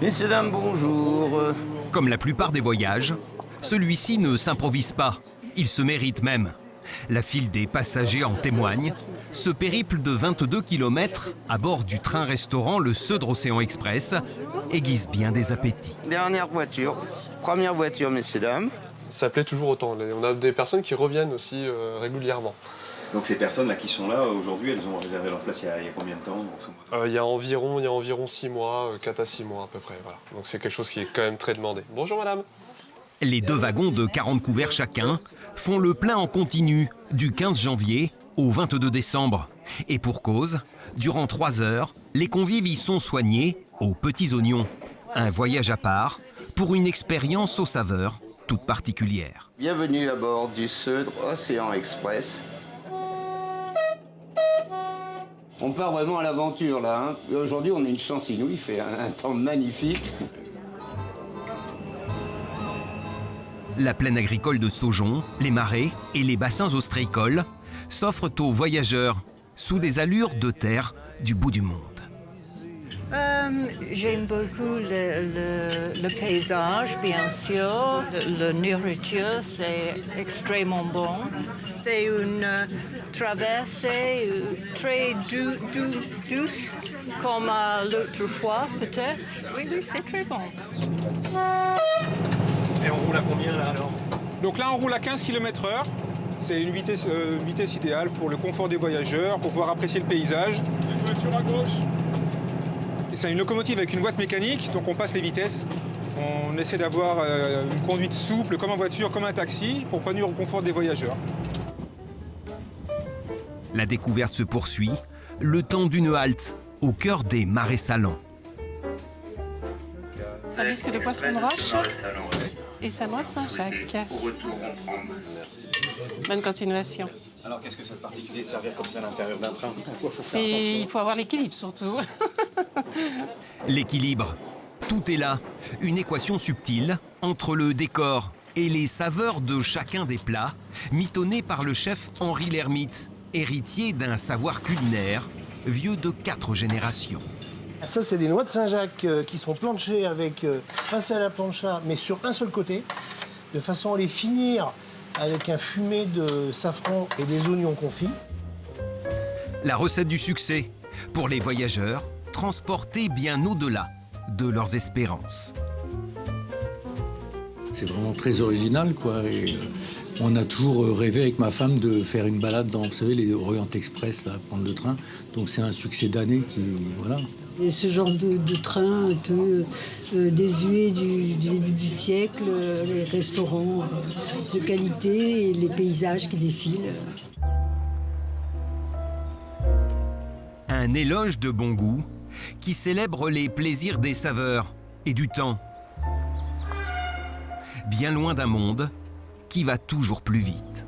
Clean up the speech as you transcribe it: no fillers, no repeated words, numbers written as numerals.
Messieurs, dames, bonjour. Comme la plupart des voyages, celui-ci ne s'improvise pas, il se mérite même. La file des passagers en témoigne. Ce périple de 22 km à bord du train-restaurant le Seudre Océan Express aiguise bien des appétits. Dernière voiture, première voiture, messieurs, dames. Ça plaît toujours autant. On a des personnes qui reviennent aussi régulièrement. Donc ces personnes-là qui sont là aujourd'hui, elles ont réservé leur place il y a combien de temps? Il y a environ 6 mois, 4 à 6 mois à peu près. Voilà. Donc c'est quelque chose qui est quand même très demandé. Bonjour madame. Les 2 wagons de 40 couverts chacun font le plein en continu du 15 janvier au 22 décembre. Et pour cause, durant 3 heures, les convives y sont soignés aux petits oignons. Un voyage à part pour une expérience aux saveurs toutes particulières. Bienvenue à bord du Seudre Océan Express. On part vraiment à l'aventure là. Aujourd'hui, on a une chance inouïe, il fait un temps magnifique. La plaine agricole de Saujon, les marais et les bassins ostréicoles s'offrent aux voyageurs sous des allures de terre du bout du monde. J'aime beaucoup le paysage, bien sûr. La nourriture, c'est extrêmement bon. C'est une traversée très douce, comme l'autre fois, peut-être. Oui, c'est très bon. Et on roule à combien là alors? Donc là, on roule à 15 km/h. C'est une vitesse idéale pour le confort des voyageurs, pour pouvoir apprécier le paysage. Une voiture à gauche. Et c'est une locomotive avec une boîte mécanique, donc on passe les vitesses. On essaie d'avoir une conduite souple, comme en voiture, comme un taxi, pour pas nuire au confort des voyageurs. La découverte se poursuit, le temps d'une halte au cœur des marais salants. Un bisque de poisson de roche et sa noix de Saint-Jacques. Bonne continuation. Alors qu'est-ce que c'est de particulier de servir comme ça à l'intérieur d'un train? Il faut avoir l'équilibre surtout. L'équilibre, tout est là. Une équation subtile entre le décor et les saveurs de chacun des plats, mitonnés par le chef Henri Lhermitte, héritier d'un savoir culinaire vieux de 4 générations. Ça, c'est des noix de Saint-Jacques qui sont planchées avec passées à la plancha, mais sur un seul côté, de façon à les finir avec un fumet de safran et des oignons confits. La recette du succès pour les voyageurs transportés bien au-delà de leurs espérances. C'est vraiment très original, quoi. Et on a toujours rêvé avec ma femme de faire une balade dans, vous savez, les Orient Express, là, prendre le train. Donc c'est un succès d'année qui, voilà. Et ce genre de train un peu désuet du début du siècle, les restaurants de qualité et les paysages qui défilent. Un éloge de bon goût qui célèbre les plaisirs des saveurs et du temps. Bien loin d'un monde qui va toujours plus vite.